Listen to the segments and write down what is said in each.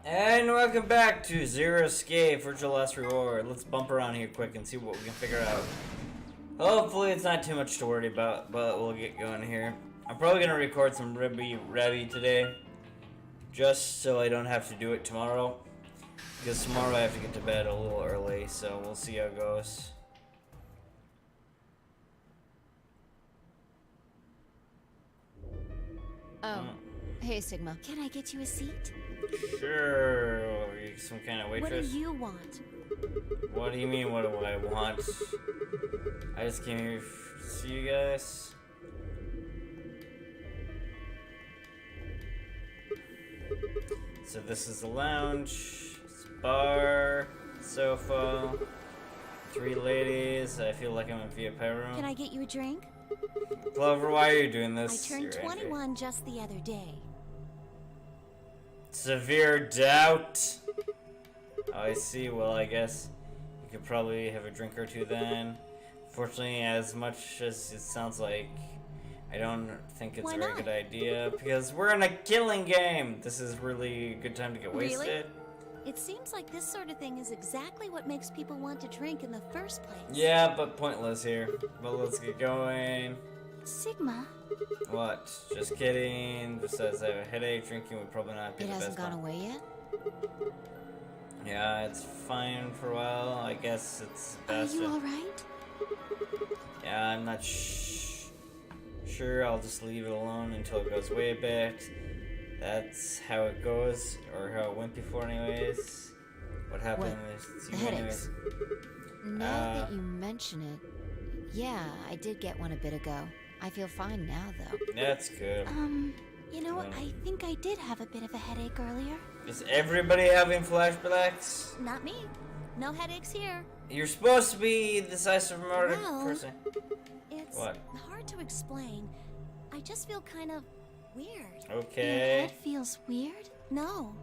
And welcome back to Zero Escape Virtual Last Reward. Let's bump around here quick and see what we can figure out. Hopefully it's not too much to worry about, but we'll get going here. I'm probably going to record some Rebby today, just so I don't have to do it tomorrow. Because tomorrow I have to get to bed a little early, so we'll see how it goes. Oh, hey Sigma. Can I get you a seat? Sure. Are you some kind of waitress? What do you want? What do you mean, what do I want? I just came here to see you guys. So this is the lounge, it's a bar, sofa, 3 ladies. I feel like I'm in VIP room. Can I get you a drink? Clover, why are you doing this? I turned 21 just the other day. Severe doubt. Oh, I see. Well, I guess you could probably have a drink or two then. Fortunately, as much as it sounds like, I don't think it's a very good idea because we're in a killing game. This is really a good time to get wasted. Really? It seems like this sort of thing is exactly what makes people want to drink in the first place. Yeah, but pointless here. But let's get going. Sigma. What? Just kidding. Besides, I have a headache. Drinking would probably not be the best. It hasn't gone away yet? Yeah, it's fine for a while. I guess it's best. Are you alright? Yeah, I'm not sure. I'll just leave it alone until it goes way back. That's how it goes, or how it went before anyways. What happened with the headaches. Now that you mention it, yeah, I did get one a bit ago. I feel fine now, though. That's good. You know what? I think I did have a bit of a headache earlier. Is everybody having flashbacks? Not me. No headaches here. You're supposed to be the decisive murder person. It's what? Hard to explain. I just feel kind of weird. Okay. Your head feels weird? No.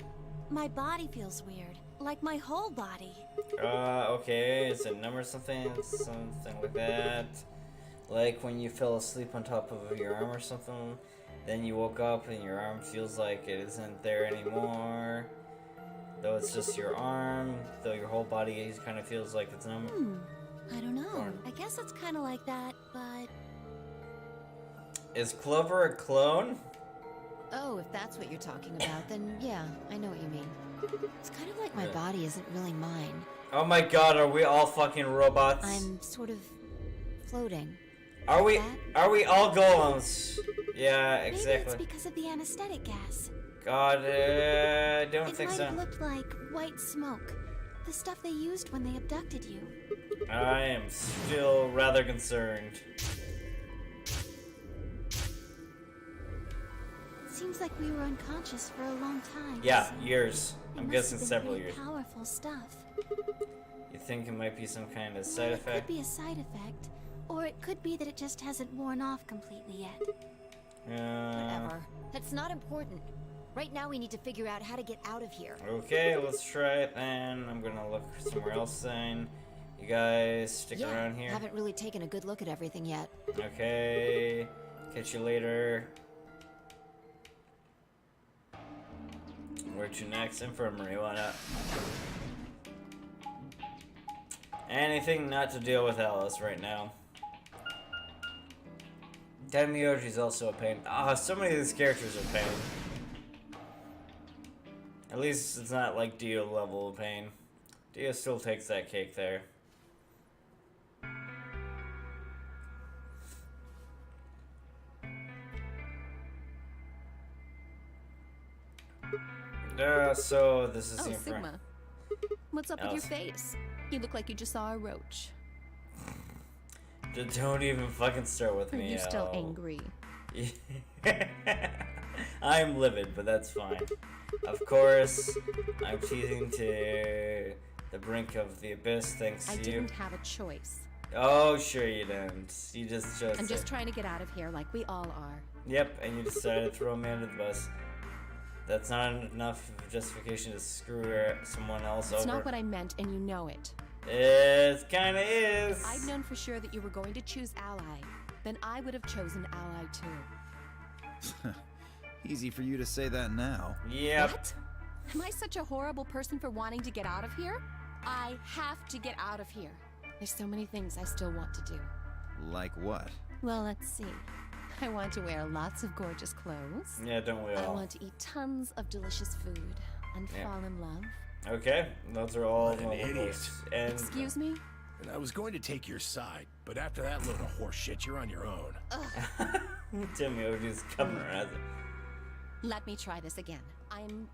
My body feels weird. Like my whole body. Okay. Is it number something like that? Like when you fell asleep on top of your arm or something, then you woke up and your arm feels like it isn't there anymore. Though it's just your arm, though your whole body kind of feels like it's numb. I don't know. I guess it's kind of like that, but... Is Clover a clone? Oh, if that's what you're talking about, then yeah, I know what you mean. It's kind of like my body isn't really mine. Oh my god, are we all fucking robots? I'm sort of floating. Are we all golems? Yeah, exactly. Maybe it's because of the anesthetic gas. God, I don't think so. It might have looked like white smoke. The stuff they used when they abducted you. I am still rather concerned. Seems like we were unconscious for a long time. Yeah, so years. I'm guessing several years. Powerful stuff. You think it might be some kind of side effect? It could be a side effect, or it could be that it just hasn't worn off completely yet. Whatever. That's not important. Right now we need to figure out how to get out of here. Okay, let's try it then. I'm gonna look somewhere else then. You guys stick around here. Haven't really taken a good look at everything yet. Okay. Catch you later. Where to next? Infirmary, why not? Anything not to deal with Alice right now. Tenmyoji's also a pain. So many of these characters are pain. At least it's not like Dio level of pain. Dio still takes that cake there. So this is the Sigma. What's up with your face? You look like you just saw a roach. Don't even fucking start with me. Are you still angry? I'm livid, but that's fine. Of course, I'm teasing to the brink of the abyss thanks to you. I didn't have a choice. Oh, sure you didn't. You just chose I'm just trying to get out of here like we all are. Yep, and you decided to throw me under the bus. That's not enough justification to screw someone else over. It's not what I meant, and you know it. It kinda is. If I'd known for sure that you were going to choose Ally, then I would have chosen Ally too. Easy for you to say that now. Yep. What? Am I such a horrible person for wanting to get out of here? I have to get out of here. There's so many things I still want to do. Like what? Well, let's see. I want to wear lots of gorgeous clothes. Yeah, don't we I all? want to eat tons of delicious food and fall in love. Okay, those are all What an idiot. levels. And Excuse me? And I was going to take your side, but after that load of horse shit, you're on your own. Timmy OG's coming around. Let me try this again. I'm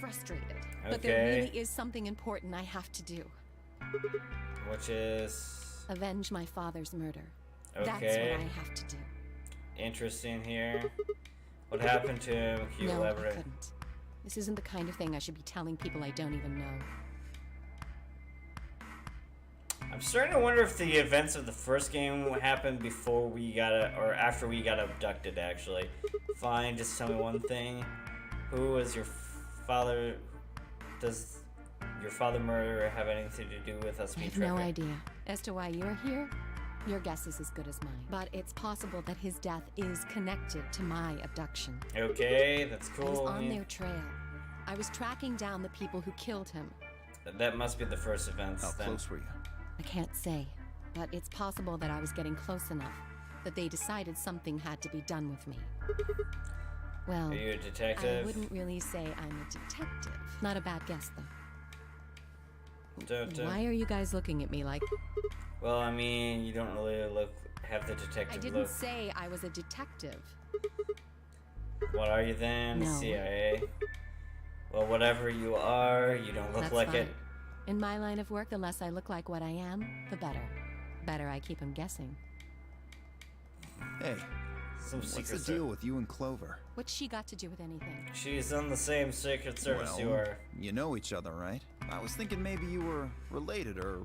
frustrated. But there Okay. really is something important I have to do. Which is Avenge my father's murder. That's what okay. I have to do. Interesting here. What happened to him? Can you No, I elaborate? couldn't. This isn't the kind of thing I should be telling people I don't even know. I'm starting to wonder if the events of the first game happened before we got or after we got abducted. Actually, fine. Just tell me one thing: who was your father? Does your father murder have anything to do with us I being have no trapped? idea. As to why you're here, your guess is as good as mine. But it's possible that his death is connected to my abduction. Okay, that's I was cool. on their trail. I was tracking down the people who killed him. That must be the first events. How then. close were you? I can't say, but it's possible that I was getting close enough that they decided something had to be done with me. Well, Are you a I detective? wouldn't really say I'm a detective. Not a bad guess, though. Why are you guys looking at me like... Well, I mean, you don't really have the detective I didn't look. say I was a detective. What are you then? No. CIA? Well, whatever you are, you don't look That's like fine. it. In my line of work, the less I look like what I am, the better. Better I keep him guessing. Hey, Some what's secret the deal with you and Clover? What's she got to do with anything? She's on the same Secret Service you are. you know each other, right? I was thinking maybe you were related or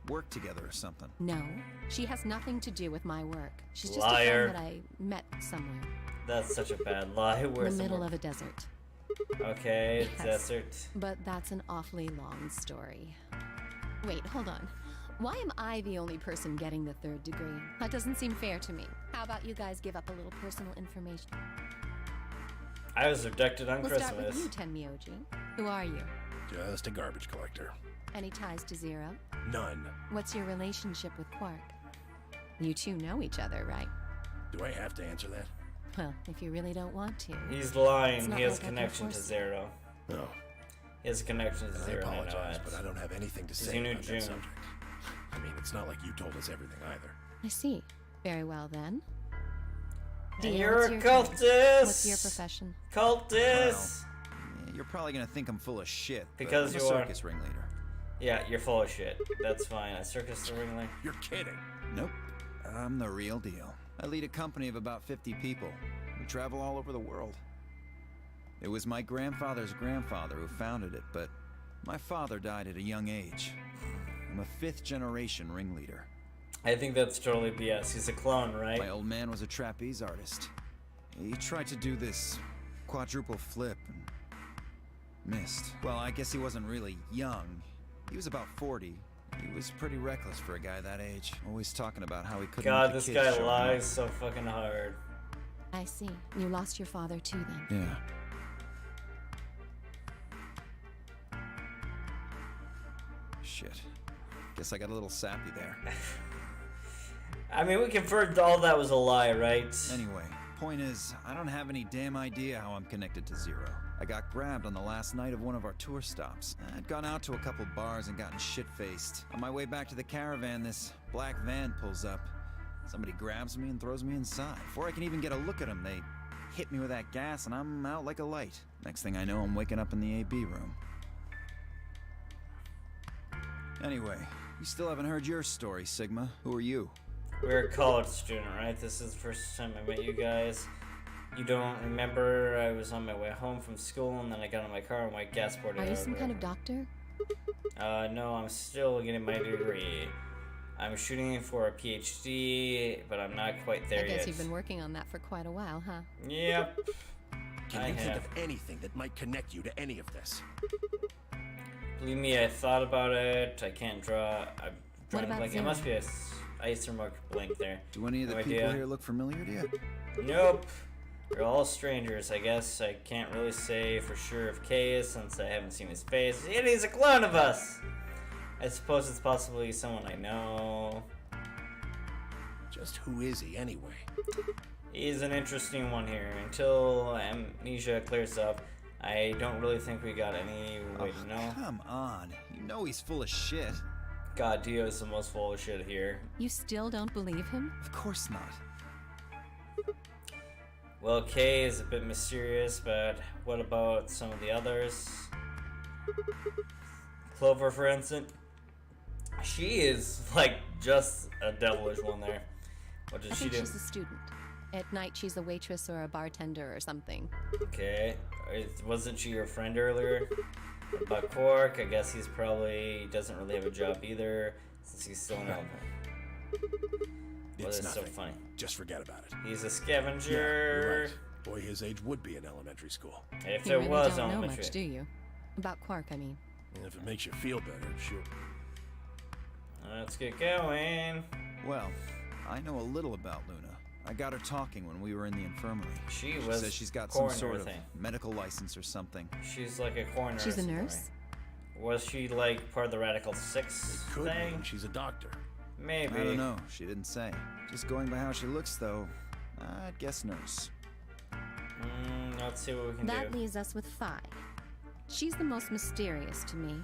worked together or something. No, she has nothing to do with my work. She's just Liar. a friend that I met somewhere. That's such a bad lie. In Where's the middle more- of a desert. Okay, Yes. desert. But that's an awfully long story. Wait, hold on. Why am I the only person getting the 3rd degree? That doesn't seem fair to me. How about you guys give up a little personal information? I was abducted on We'll Christmas. start with you, Tenmyoji. Who are you? Just a garbage collector. Any ties to Zero? None. What's your relationship with Quark? You two know each other, right? Do I have to answer that? Well, if you really don't want to. He's It's lying. not He has like I can connection to force it. Zero. No. He has a connection to And I Zero. I know apologize, it. but I don't have anything to He's say a new about that June. subject. I mean, it's not like you told us everything either. I see. Very well then. And Deal, you're what's a your- cultist. What's your profession? Cultist. Yeah, you're probably gonna think I'm full of shit. but Because I'm you a are. circus ringleader. Yeah, you're full of shit. That's fine. A circus ringling. You're kidding. Nope. I'm the real deal. I lead a company of about 50 people. We travel all over the world. It was my grandfather's grandfather who founded it, but my father died at a young age. I'm a 5th generation ringleader. I think that's totally BS. He's a clone, right? My old man was a trapeze artist. He tried to do this quadruple flip and missed. Well, I guess he wasn't really young. He was about 40. He was pretty reckless for a guy that age. Always talking about how he couldn't God, let the this kids guy show him lies up. so fucking hard. I see. You lost your father too then. Yeah. Shit. Guess I got a little sappy there. I mean, we confirmed all that was a lie, right? Anyway, point is, I don't have any damn idea how I'm connected to Zero. I got grabbed on the last night of one of our tour stops. I'd gone out to a couple bars and gotten shit-faced. On my way back to the caravan, this black van pulls up. Somebody grabs me and throws me inside. Before I can even get a look at them, they hit me with that gas and I'm out like a light. Next thing I know, I'm waking up in the AB room. Anyway, you still haven't heard your story, Sigma. Who are you? We're a college student, right? This is the first time I met you guys. You don't remember I was on my way home from school and then I got in my car and my gas poured Are you out some kind of doctor? No, I'm still getting my degree. I'm shooting for a PhD, but I'm not quite there I guess yet. you've been working on that for quite a while, huh? Yep. Can I you think have. of anything that might connect you to any of this? Believe me, I thought about it. I can't draw. I'm What drawing about blank. It Zero? must be a ice remark blank there. Do any of the No people idea. here look familiar to you? Nope. We're all strangers, I guess. I can't really say for sure if Kay is since I haven't seen his face. Yet he's a clone of us! I suppose it's possibly someone I know. Just who is he anyway? He's an interesting one here. Until amnesia clears up, I don't really think we got any way to know. Come on. You know he's full of shit. God, Dio is the most full of shit here. You still don't believe him? Of course not. Well, Kay is a bit mysterious, but what about some of the others? Clover, for instance. She is, like, just a devilish one there. What does I she think do? she's a student. At night, she's a waitress or a bartender or something. Okay. Wasn't she your friend earlier? What about Quark? I guess he doesn't really have a job either, since he's still an elephant. Well, It's that's so nothing. funny. Just forget about it. He's a You're scavenger. right. Boy his age would be in elementary school. If You there really was don't know elementary. much, do you? About Quark, I mean. And if it makes you feel better, sure. Let's get going. Well, I know a little about Luna. I got her talking when we were in the infirmary. She She was says she's got some coroner sort of thing. medical license or something. She's like a coroner. She's or a something, nurse? right? Was she like part of the Radical Six It could thing? mean she's a doctor. Maybe. I don't know. She didn't say. Just going by how she looks, though, I'd guess nurse. Let's see what we can That do. leaves us with Phi. She's the most mysterious to me.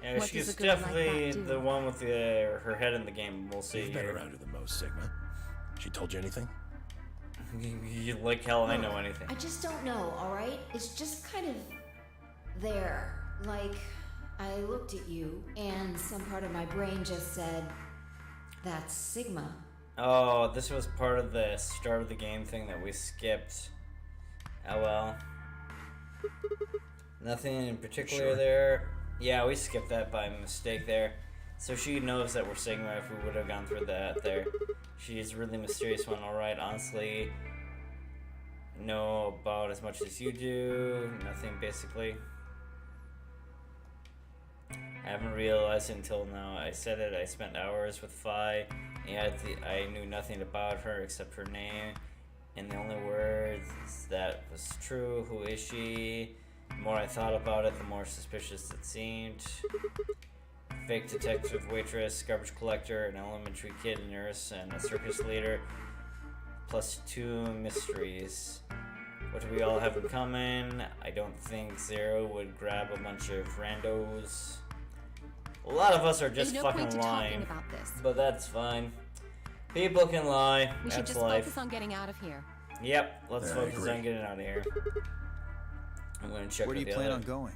Yeah, What she's does a girl like definitely that do? the one with her head in the game. We'll see You've been here. around her the most, Sigma. She told you anything? You like hell I know anything. I just don't know, alright? It's just kind of there. Like, I looked at you, and some part of my brain just said, that's Sigma. Oh, this was part of the start of the game thing that we skipped. Oh well. Nothing in particular Sure. there. Yeah, we skipped that by mistake there. So she knows that we're Sigma if we would have gone through that there. She's a really mysterious one, alright. Honestly, know about as much as you do. Nothing, basically. I haven't realized until now. I said it, I spent hours with Phi, and I knew nothing about her except her name. And the only words that was true, who is she? The more I thought about it, the more suspicious it seemed. Fake detective, waitress, garbage collector, an elementary kid, nurse, and a circus leader. Plus 2 mysteries. What do we all have in common? I don't think Zero would grab a bunch of randos. A lot of us are just There's no fucking point to lying. talking about this. But that's fine. People can lie. We should That's just life. focus on getting out of here. Yep, let's Yeah, I focus agree. on getting out of here. I'm gonna check Where do with you the plan other. on going?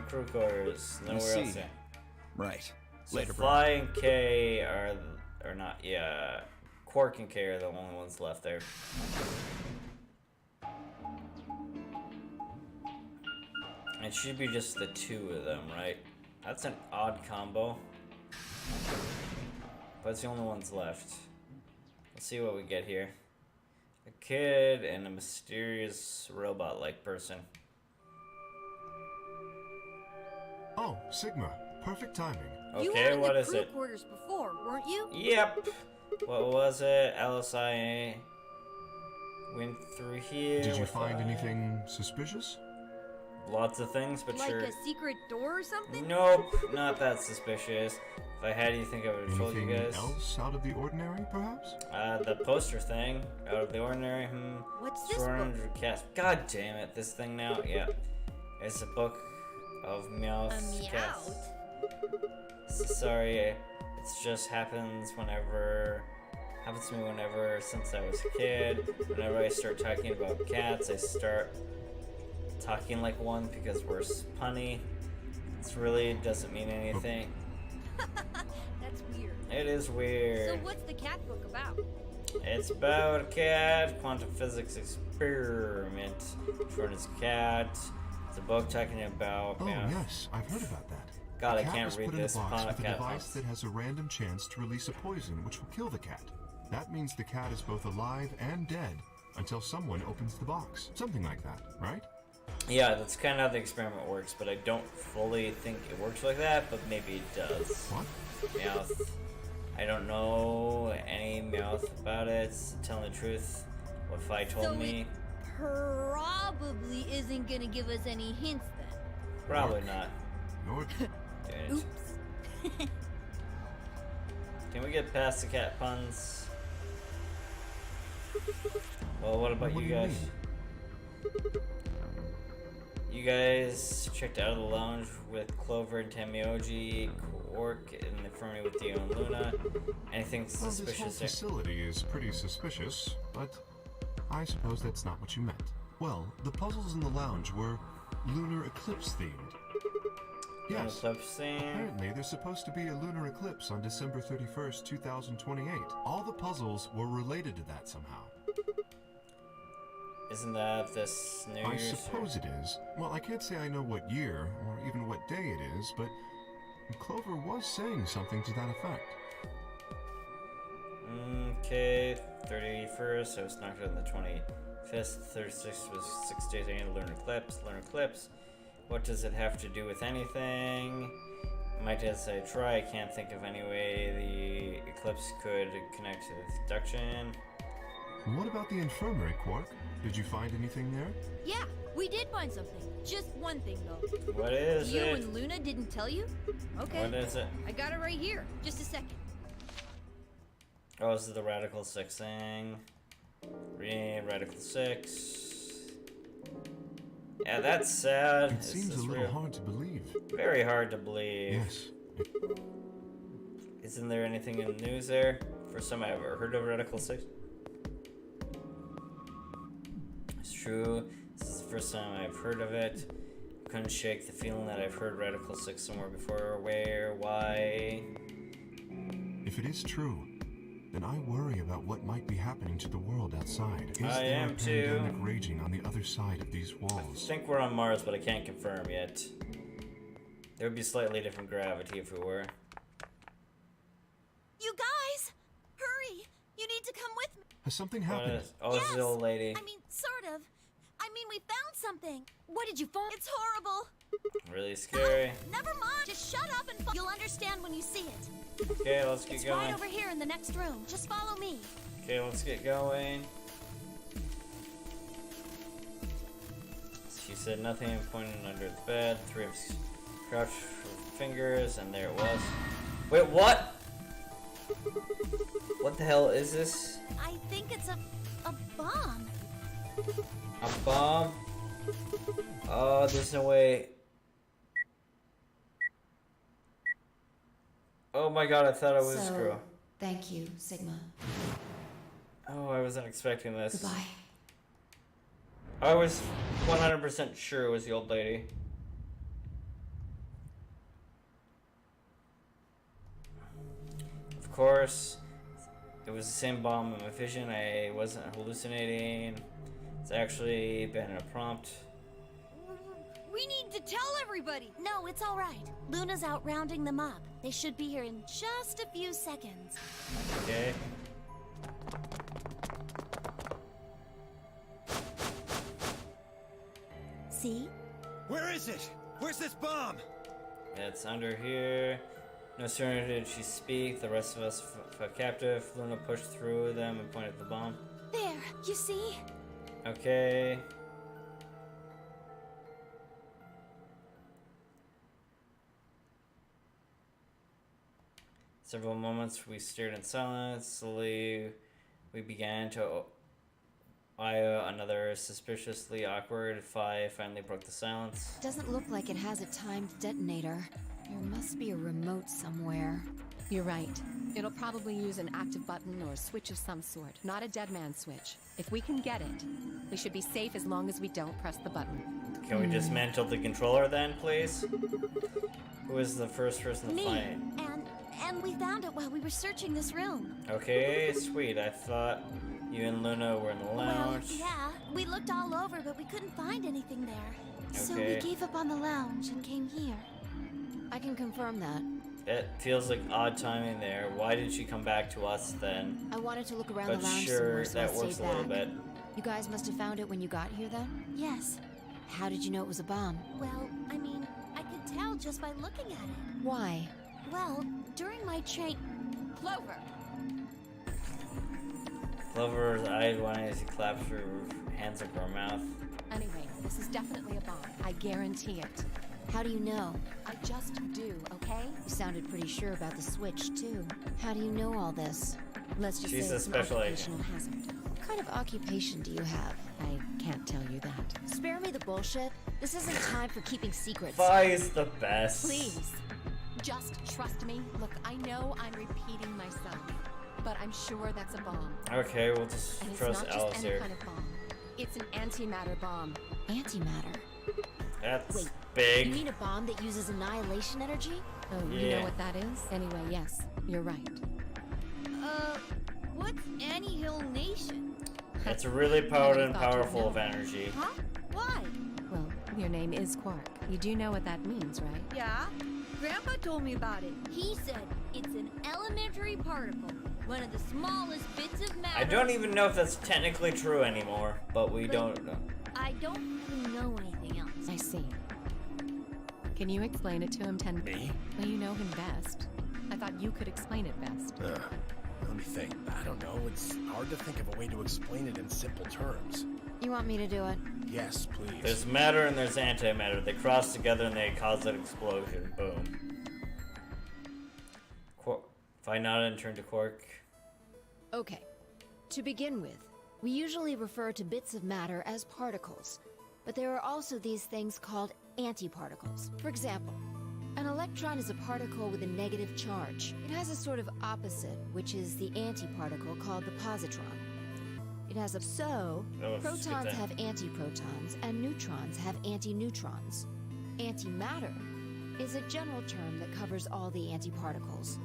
Crew quarters. I Nowhere else. see. Yeah. Right. So Later, bro. Fly and K are not. Yeah, Quark and K are the only ones left there. It should be just the 2 of them, right? That's an odd combo. But it's the only ones left. Let's see what we get here. A kid and a mysterious robot-like person. Oh, Sigma. Perfect timing. You were Okay, in what the is crew it? quarters before, weren't you? Yep. What was it? LSIA went through here. Did you with, find anything suspicious? Lots of things, but Like sure. a secret door or something? Nope, not that suspicious. If I had, you think I would have told you Anything guys? else out of the ordinary, perhaps? The poster thing, out of the ordinary. What's this book? 400 cats. God damn it, this thing now. Yeah, it's a book of Meowth cats. Sorry, it just happens whenever. Happens to me whenever, since I was a kid. Whenever I start talking about cats, I start talking like one because we're punny. It really doesn't mean anything. That's weird. It is So weird. what's the cat book about? It's about a cat, quantum physics experiment. For his cat. It's a book talking about. Oh, Meowth. yes, I've heard about that. God, I The cat can't was read put in a this. box with a Cat device box. that has a random chance to release a poison which will kill the cat. That means the cat is both alive and dead until someone opens the box. Something like that, right? Yeah, that's kind of how the experiment works, but I don't fully think it works like that, but maybe it does. What? Meowth. I don't know any mouth about it. Telling the truth, what Fi told So me. it probably isn't gonna give us any hints then. Probably not. You're Dude. Oops. Can we get past the cat puns? Well, what about What you do you guys? You guys checked out of the lounge with Clover and Tamioji, Quark, and the Fermi with Dio and Luna. Anything Well, this whole suspicious there? facility is pretty suspicious, but I suppose that's not what you meant. Well, the puzzles in the lounge were lunar eclipse themed. Yes. Apparently, there's supposed to be a lunar eclipse on December 31st, 2028. All the puzzles were related to that somehow. Isn't that this New I Year's? suppose it is. Well, I can't say I know what year or even what day it is, but Clover was saying something to that effect. Okay, 31st, I was knocked out on the 25th. 36th was 6 days into lunar eclipse. Lunar eclipse. What does it have to do with anything? Might as I try. I can't think of any way the eclipse could connect to the abduction. What about the infirmary, Quark? Did you find anything there? Yeah, we did find something. Just one thing though. What is You it? and Luna didn't tell you? Okay. What is it? I got it right here. Just a second. Oh, this is the Radical 6 thing. Read Radical 6. Yeah, that's sad. It Is seems this a little real? hard to believe. Very hard to believe. Yes. Isn't there anything in the news there? First time I ever heard of Radical 6. It's true. This is the first time I've heard of it. Couldn't shake the feeling that I've heard Radical 6 somewhere before. Where? Why? If it is true, then I worry about what might be happening to the world outside. Is I there am a too. pandemic raging on the other side of these I walls? think we're on Mars, but I can't confirm yet. There would be slightly different gravity if we were. You guys! Hurry! You need to come with me. Has something What happened? is? Oh, it's the old lady. I mean, sort of. I mean, we found something. What did you find? It's horrible. Really scary. Never mind. Just shut up and you'll understand when you see it. Okay, let's get It's going. right over here in the next room. Just follow me. Okay, let's get going. She said nothing and pointed under the bed. Three of us crouched with fingers, and there it was. Wait, what? What the hell is this? I think it's a bomb. A bomb? Oh, there's no way. Oh my god, I thought I was a screw. Thank you, Sigma. Oh, I wasn't expecting this. Goodbye. I was 100% sure it was the old lady. Of course, it was the same bomb in my vision. I wasn't hallucinating. It's actually been a prompt. We need to tell everybody. No, it's all right. Luna's out rounding them up. They should be here in just a few seconds. Okay. See? Where is it? Where's this bomb? It's under here. No sooner did she speak, the rest of us fell captive. Luna pushed through them and pointed at the bomb. There, you see? Okay. Several moments we stared in silence. Slowly, we began to eye another suspiciously awkward. Fi finally broke the silence. Doesn't look like it has a timed detonator. There must be a remote somewhere. You're right. It'll probably use an active button or a switch of some sort, not a dead man switch. If we can get it, we should be safe as long as we don't press the button. Can we dismantle the controller then, please? Who is the first person to Me. find? And we found it while we were searching this room. Okay, sweet. I thought you and Luna were in the lounge. Well, yeah. We looked all over, but we couldn't find anything there. So we Okay. gave up on the lounge and came here. I can confirm that. It feels like odd timing there. Why did she come back to us then? I wanted to look around But the lounge sure, somewhere, so that I works stayed a little back. bit. You guys must have found it when you got here then? Yes. How did you know it was a bomb? Well, I mean, I could tell just by looking at it. Why? Well, during my train... Clover! Clover's eyes wide as he claps her hands over her mouth. Anyway, this is definitely a bomb. I guarantee it. How do you know? I just do, okay? You sounded pretty sure about the switch, too. How do you know all this? Let's just She's say a it's an special occupational hazard. What kind of occupation do you have? I can't tell you that. Spare me the bullshit. This isn't time for keeping secrets. Vi is the best. Please, just trust me. Look, I know I'm repeating myself, but I'm sure that's a bomb. Okay, we'll just And it's trust not Alice just any here. kind of bomb. It's an antimatter bomb. Antimatter? That's Wait, big. You mean a bomb that uses annihilation energy? Oh, you Yeah. know what that is? Anyway, yes, you're right. What's Hill Nation? It's really powered and Nobody thought you'd powerful know. of energy. Huh? Why? Well, your name is Quark. You do know what that means, right? Yeah? Grandpa told me about it. He said it's an elementary particle. One of the smallest bits of matter. I don't even know if that's technically true anymore, but we But- don't know. I don't really know anything else. I see. Can you explain it to him, Ten? Me? Well, you know him best. I thought you could explain it best. Let me think. I don't know. It's hard to think of a way to explain it in simple terms. You want me to do it? Yes, please. There's matter and there's antimatter. They cross together and they cause an explosion. Boom. If I nod and turn to Quark. Okay. To begin with, we usually refer to bits of matter as particles, but there are also these things called antiparticles. For example, an electron is a particle with a negative charge. It has a sort of opposite, which is the antiparticle called the positron. It has a Oh, skip protons that. have antiprotons and neutrons have antineutrons. Antimatter is a general term that covers all the antiparticles.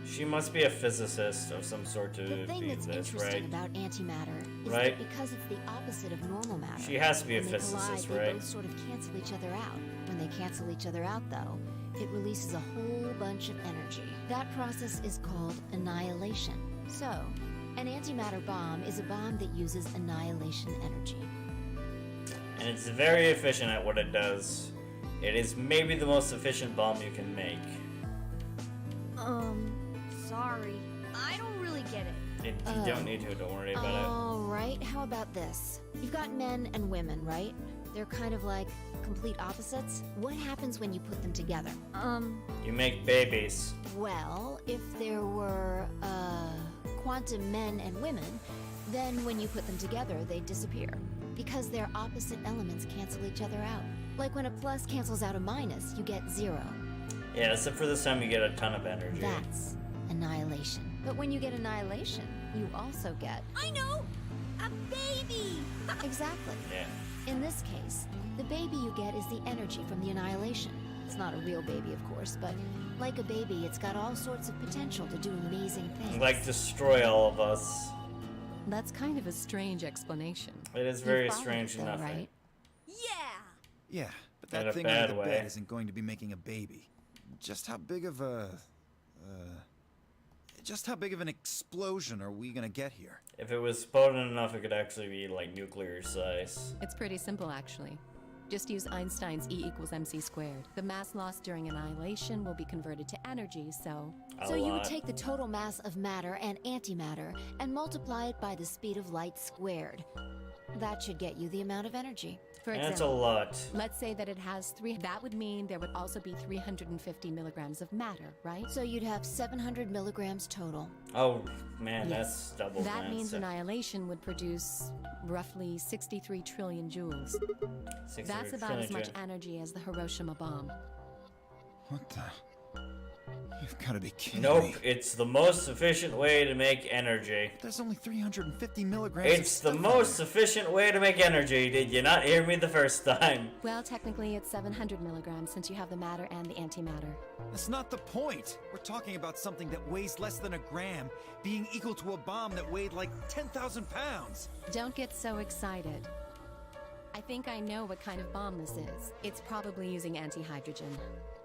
She must be a physicist of some sort to The thing do that's this, interesting right? about antimatter is Right. that because it's the opposite of normal matter. She has to be a when physicist, they collide, right? They both sort of cancel each other out. When they cancel each other out, though, it releases a whole bunch of energy. That process is called annihilation. So, an antimatter bomb is a bomb that uses annihilation energy. And it's very efficient at what it does. It is maybe the most efficient bomb you can make. Sorry. I don't really get it. You don't need to, don't worry about All right, how about this? You've got men and women, right? They're kind of like complete opposites. What happens when you put them together? it. You make babies. Well, if there were, quantum men and women, then when you put them together, they disappear. Because their opposite elements cancel each other out. Like when a plus cancels out a minus, you get 0. Yeah, except for this time you get a ton of energy. That's annihilation. But when you get annihilation, you also get... I know! A baby! Exactly. Yeah. In this case, the baby you get is the energy from the annihilation. It's not a real baby, of course, but like a baby, it's got all sorts of potential to do amazing things. Like destroy all of us. That's kind of a strange explanation. It is You very followed strange it, though, enough. right? Yeah! Yeah, but In that a thing bad under the way. bed isn't going to be making a baby. Just how big of a... just how big of an explosion are we gonna get here? If it was potent enough, it could actually be like nuclear size. It's pretty simple, actually. Just use Einstein's E equals mc squared. The mass lost during annihilation will be converted to energy, so... A So you would lot. take the total mass of matter and antimatter and multiply it by the speed of light squared. That should get you the amount of energy. For And it's a example, lot. let's say that it has 3... That would mean there would also be 350 milligrams of matter, right? So you'd have 700 milligrams total. Oh man, Yes. that's double. That man. means So- annihilation would produce roughly 63 trillion joules. 600 That's about as much trillion. energy as the Hiroshima bomb. What the... You've gotta be kidding Nope, me. it's the most efficient way to make energy. There's only 350 milligrams of It's the stuff in most there. efficient way to make energy. Did you not hear me the first time? Well, technically it's 700 milligrams since you have the matter and the antimatter. That's not the point. We're talking about something that weighs less than a gram, being equal to a bomb that weighed like 10,000 pounds. Don't get so excited. I think I know what kind of bomb this is. It's probably using antihydrogen.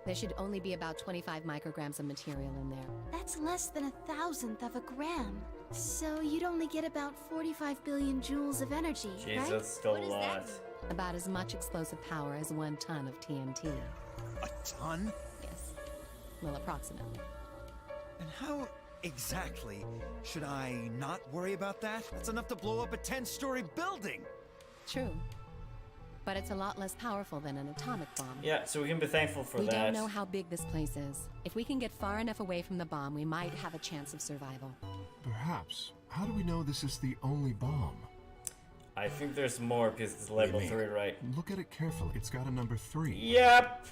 There should only be about 25 micrograms of material in there. That's less than 1,000th of a gram. So you'd only get about 45 billion joules of energy, Jeez, right? that's still a What does that lot. mean? About as much explosive power as 1 ton of TNT. A ton? Yes. Well, approximately. And how exactly should I not worry about that? That's enough to blow up a 10-story building! True. But it's a lot less powerful than an atomic bomb. Yeah, so we can be thankful for We that. don't know how big this place is. If we can get far enough away from the bomb, we might have a chance of survival. Perhaps. How do we know this is the only bomb? I think there's more because it's labeled 3 right. Look at it carefully. It's got a number 3. Yep.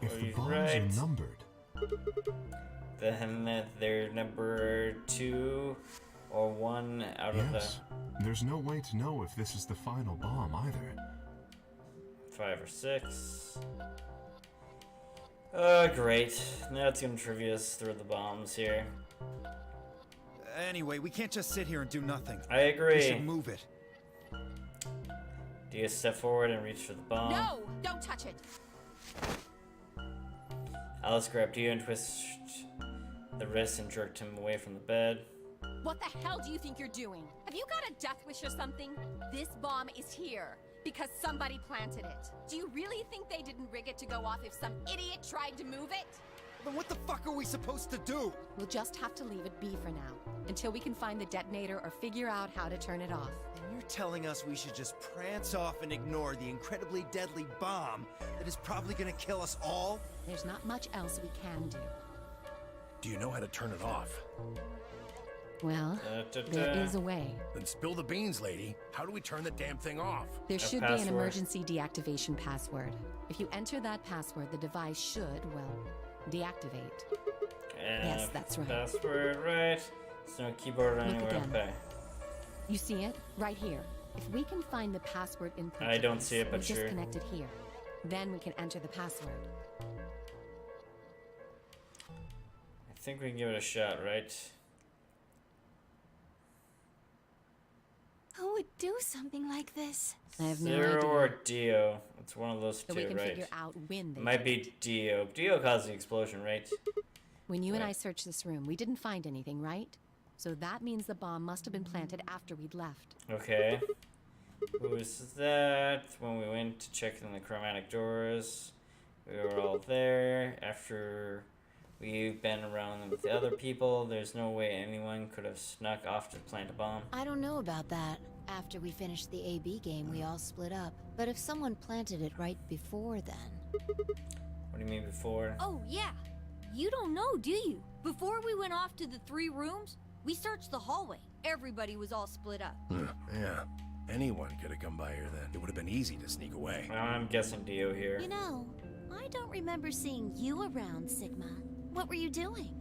If the He's bombs right. are numbered, Then they're number 2 or 1 out of the yes. There's no way to know if this is the final bomb either. 5 or 6. Oh, great. Now it's gonna trivia us through the bombs here. Anyway, we can't just sit here and do nothing. I agree. We should move it. Do you step forward and reach for the bomb? No! Don't touch it! Alice grabbed Dio and twisted the wrist and jerked him away from the bed. What the hell do you think you're doing? Have you got a death wish or something? This bomb is here because somebody planted it. Do you really think they didn't rig it to go off if some idiot tried to move it? Then what the fuck are we supposed to do? We'll just have to leave it be for now, until we can find the detonator or figure out how to turn it off. And you're telling us we should just prance off and ignore the incredibly deadly bomb that is probably gonna kill us all? There's not much else we can do. Do you know how to turn it off? Well, there is a way. Then spill the beans, lady. How do we turn the damn thing off? There should be an password. emergency deactivation password. If you enter that password, the device should, well, deactivate. Yes, that's right. Password right. There's no keyboard Look anywhere. again. Okay. You see it? Right here. If we can find the password input I don't device, see it, but we sure. just connect it here. Then we can enter the password. I think we can give it a shot, right? Who would do something like this? I have no Zero idea. or Dio. It's one of those So we two, can right? figure out when they Might did it. be Dio. Dio caused the explosion, right? When you and Right. I searched this room, we didn't find anything, right? So that means the bomb must have been planted after we'd left. Okay. Who was that? When we went to check in the chromatic doors, we were all there. After we've been around with the other people, there's no way anyone could have snuck off to plant a bomb. I don't know about that. After we finished the AB game, we all split up. But if someone planted it right before then... What do you mean before? Oh, yeah. You don't know, do you? Before we went off to the 3 rooms, we searched the hallway. Everybody was all split up. Yeah. Anyone could have come by here then. It would have been easy to sneak away. I'm guessing Dio here. You know, I don't remember seeing you around, Sigma. What were you doing?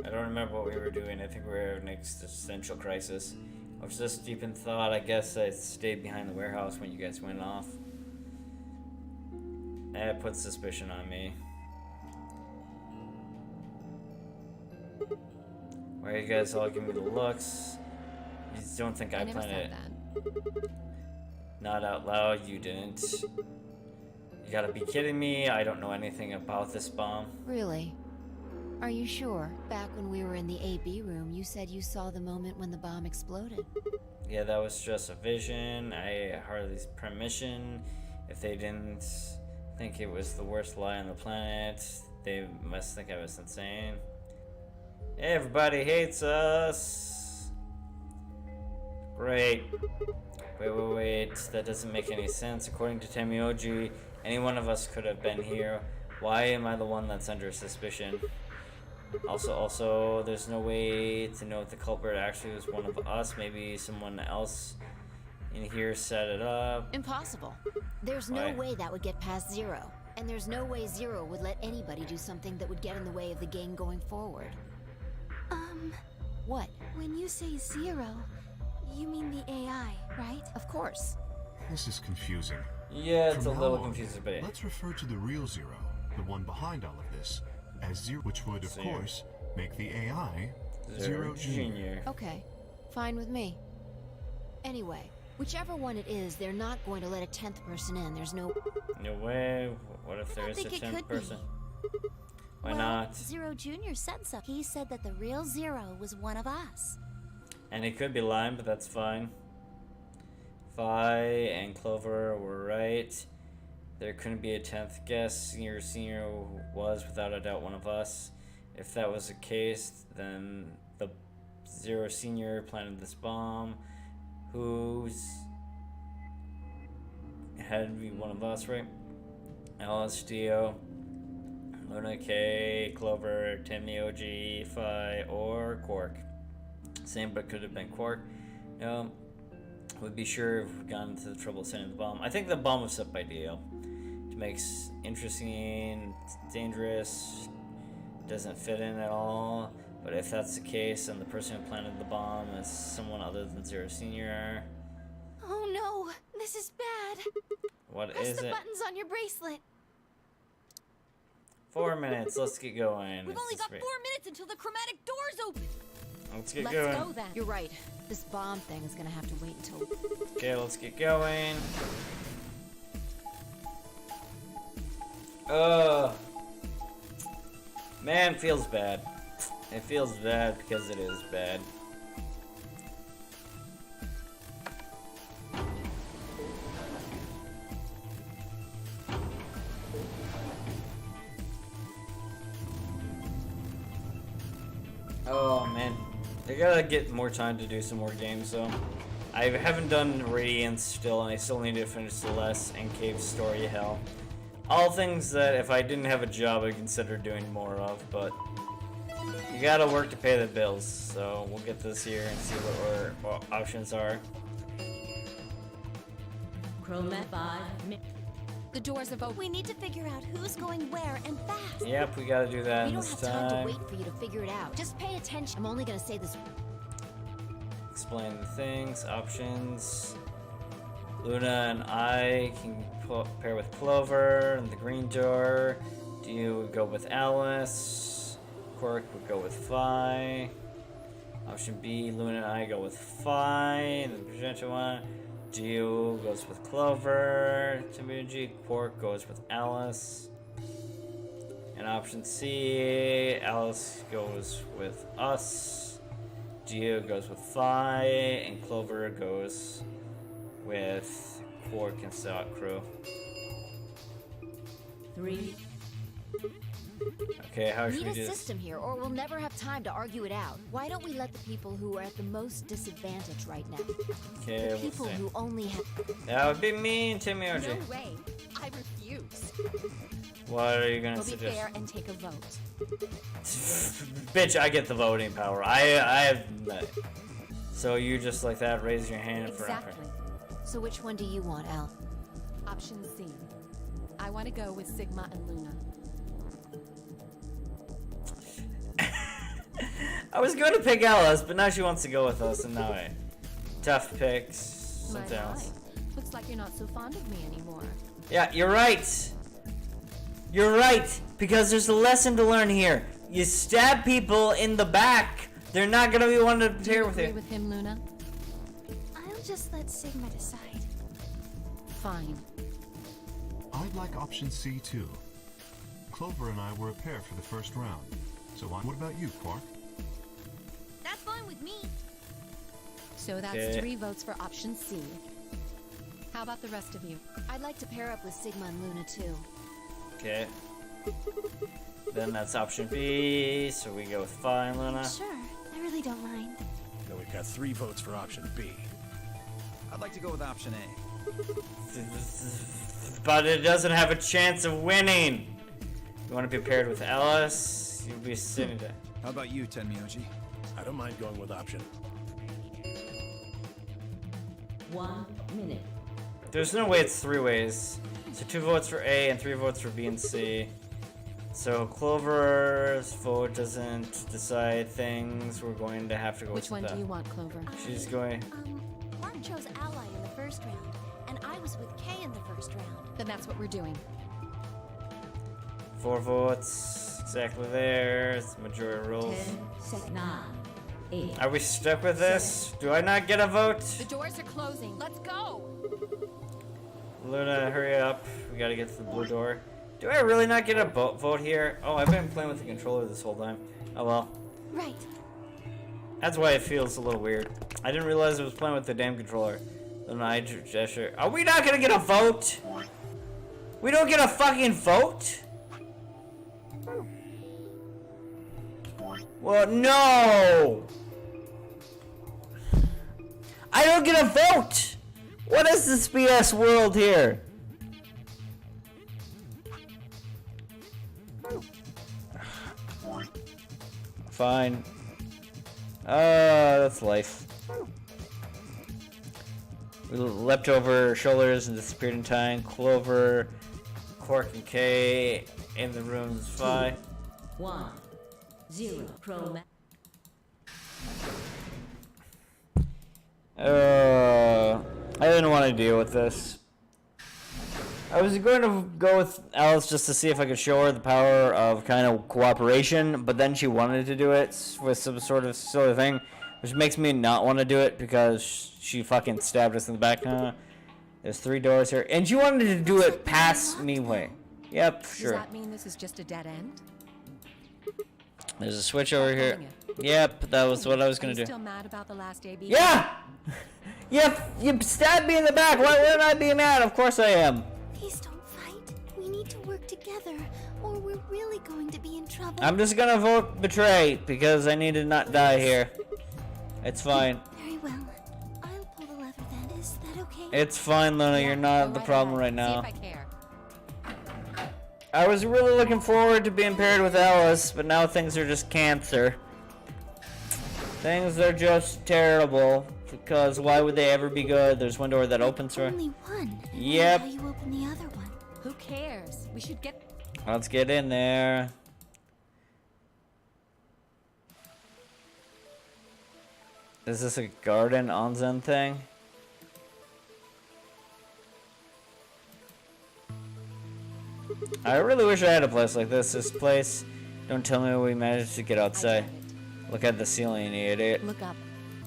I don't remember what we were doing. I think we were in an existential crisis. I was just deep in thought. I guess I stayed behind the warehouse when you guys went off. That put suspicion on me. Why are you guys all giving me the looks? You just don't think I I never planted said it. that. Not out loud, you didn't. You gotta be kidding me. I don't know anything about this bomb. Really? Are you sure? Back when we were in the AB room, you said you saw the moment when the bomb exploded. Yeah, that was just a vision. I hardly permission. If they didn't think it was the worst lie on the planet, they must think I was insane. Everybody hates us. Great. Wait. That doesn't make any sense. According to Temioji, any one of us could have been here. Why am I the one that's under suspicion? Also, there's no way to know if the culprit actually was one of us. Maybe someone else in here set it up. Impossible. There's Why? no way that would get past Zero. And there's no way Zero would let anybody do something that would get in the way of the game going forward. What? When you say Zero, you mean the AI, right? Of course. This is confusing. Yeah, it's From a now little on, confusing, but let's refer to the real Zero, the one behind all of this, as Zero, which would, of Zero. course, make the AI Zero Zero Junior. Junior. Okay. Fine with me. Anyway, whichever one it is, they're not going to let a 10th person in. There's no... No way. What if I don't there's a think it 10th could be. person? Why well, not? Zero Jr. said so. He said that the real Zero was one of us. And it could be lying, but that's fine. Vi and Clover were right. There couldn't be a 10th guess. Senior was without a doubt one of us. If that was the case, then the Zero Senior planted this bomb. Who's had to be one of us, right? Alice, Dio, Luna, K, Clover, Timmy, OG, Phi, or Quark. Same, but could have been Quark. Would be sure if we got into the trouble of sending the bomb. I think the bomb was set by Dio. It makes interesting, dangerous, doesn't fit in at all. But if that's the case, then the person who planted the bomb is someone other than Zero Senior. Oh no, this is bad. What Press is the it? buttons on your bracelet. 4 minutes. Let's get going. We've only got 4 minutes until the chromatic doors open. Let's get Let's going. go then. You're right. This bomb thing is gonna have to wait until... Okay, let's get going. Man, feels bad. It feels bad because it is bad. Oh man, I gotta get more time to do some more games though. I haven't done Radiance still, and I still need to finish Celeste and Cave Story Hell. All things that if I didn't have a job I'd consider doing more of, but you gotta work to pay the bills, so we'll get this here and see what our options are. Chromat 5. The doors are open. We need to figure out who's going where and fast. Yep, we gotta do that We don't this have time to time. wait for you to figure it out. Just pay attention. I'm only gonna say this. Explain the things, options. Luna and I can pair with Clover and the green door. Dio would go with Alice. Quark would go with Phi. Option B, Luna and I go with Phi. And the magenta one. Dio goes with Clover. Timmy G. Quark goes with Alice. And option C, Alice goes with us. Dio goes with Phi, and Clover goes with Quark and Stout Crew. 3. Okay, how We should need we do a this? system here, or we'll never have time to argue it out. Why don't we let the people who are at the most disadvantage right now? Okay, The we'll people see. who only have... That would be me and Timmy OG. No way. I refuse. What are you gonna We'll be suggest? fair and take a vote. Bitch, I get the voting power. I have. So you just like that, raise your hand for Exactly. So which one do you want, Al? Option C. I want to go with Sigma and Luna. I was going to pick Alice, but now she wants to go with us, and now tough picks. Something My, else. my. Looks like you're not so fond of me anymore. Yeah, you're right. You're right, because there's a lesson to learn here. You stab people in the back, they're not gonna be wanting to pair with Agree you. with him, Luna? I'll just let Sigma decide. Fine. I'd like option C too. Clover and I were a pair for the first round. So what about you, Quark? That's fine with me. So that's Okay. 3 votes for option C. How about the rest of you? I'd like to pair up with Sigma and Luna, too. Okay. Then that's option B, so we go with Phi and Luna. Sure, I really don't mind. Then we've got 3 votes for option B. I'd like to go with option A. But it doesn't have a chance of winning. You want to be paired with Alice? You'll be sitting there. How about you, Tenmyoji? I don't mind going with option. 1 minute. There's no way it's 3 ways. So 2 votes for A and 3 votes for B and C. So Clover's vote doesn't decide things. We're going to have to go Which with one that. do you want, Clover? She's going. Mark chose Ally in the first round, and I was with Kay in the first round. Then that's what we're doing. 4 votes. Exactly there. It's the majority rules. 10 seconds. 9. 8. Are we stuck with this? Do I not get a vote? The doors are closing. Let's go! Luna, hurry up. We gotta get to the blue door. Do I really not get a vote here? Oh, I've been playing with the controller this whole time. Oh well. Right. That's why it feels a little weird. I didn't realize I was playing with the damn controller. Luna, I gesture. Are we not gonna get a vote? We don't get a fucking vote? Well, no! I don't get a vote! What is this BS world here? Fine. That's life. We leapt over shoulders and disappeared in time. Clover, Quark, and Kay in the rooms. 5. 1, 0. Chroma. I didn't want to deal with this. I was going to go with Alice just to see if I could show her the power of kind of cooperation, but then she wanted to do it with some sort of silly thing, which makes me not want to do it because she fucking stabbed us in the back. There's 3 doors here, and she wanted to do it past me way. Yep, sure. Does that mean this is just a dead end? There's a switch over here. Yep, that was what I was gonna do. Still mad about the last AB? Yeah! Yep, you stabbed me in the back. Why wouldn't I be mad? Of course I am. Please don't fight. We need to work together, or we're really going to be in trouble. I'm just gonna vote betray because I need to not die here. It's fine. Very well. I'll pull the lever then. Is that okay? It's fine, Luna. You're not the problem right now. See if I care. I was really looking forward to being paired with Alice, but now things are just cancer. Things are just terrible. Because why would they ever be good? There's one door that opens for. Only one. Yep. How you open the other one? Who cares? We should get. Let's get in there. Is this a garden onsen thing? I really wish I had a place like this. This place. Don't tell me we managed to get outside. Look at the ceiling, you idiot. Look up.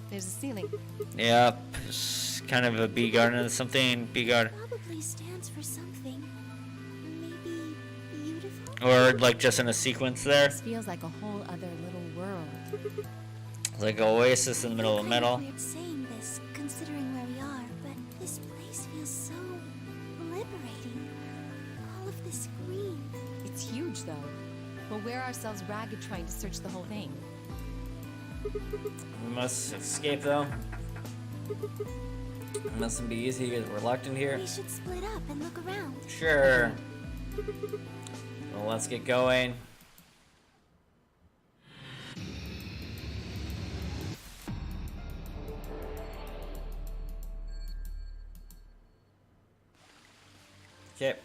There's a ceiling. Yep. It's kind of a bee garden. Something bee garden. Probably stands for something. Maybe beautiful? Or like just in a sequence there. This feels like a whole other little world. It's like an oasis in the middle of metal. Weird saying this, considering where we are, but this place feels so liberating. All of this green. It's huge, though. We'll wear ourselves ragged trying to search the whole thing. We must escape though. It mustn't be easy because we're locked in here. We should split up and look around. Sure. Well, let's get going. Okay.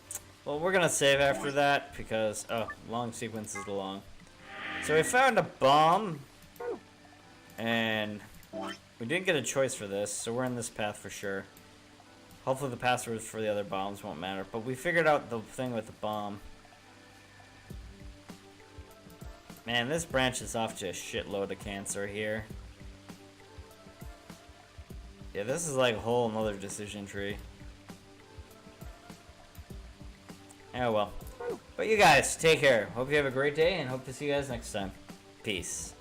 Well, we're gonna save after that because long sequence is long. So we found a bomb, and we didn't get a choice for this, so we're in this path for sure. Hopefully the passwords for the other bombs won't matter, but we figured out the thing with the bomb. Man, this branch is off to a shitload of cancer here. Yeah, this is like a whole another decision tree. Oh well. But you guys, take care. Hope you have a great day and hope to see you guys next time. Peace.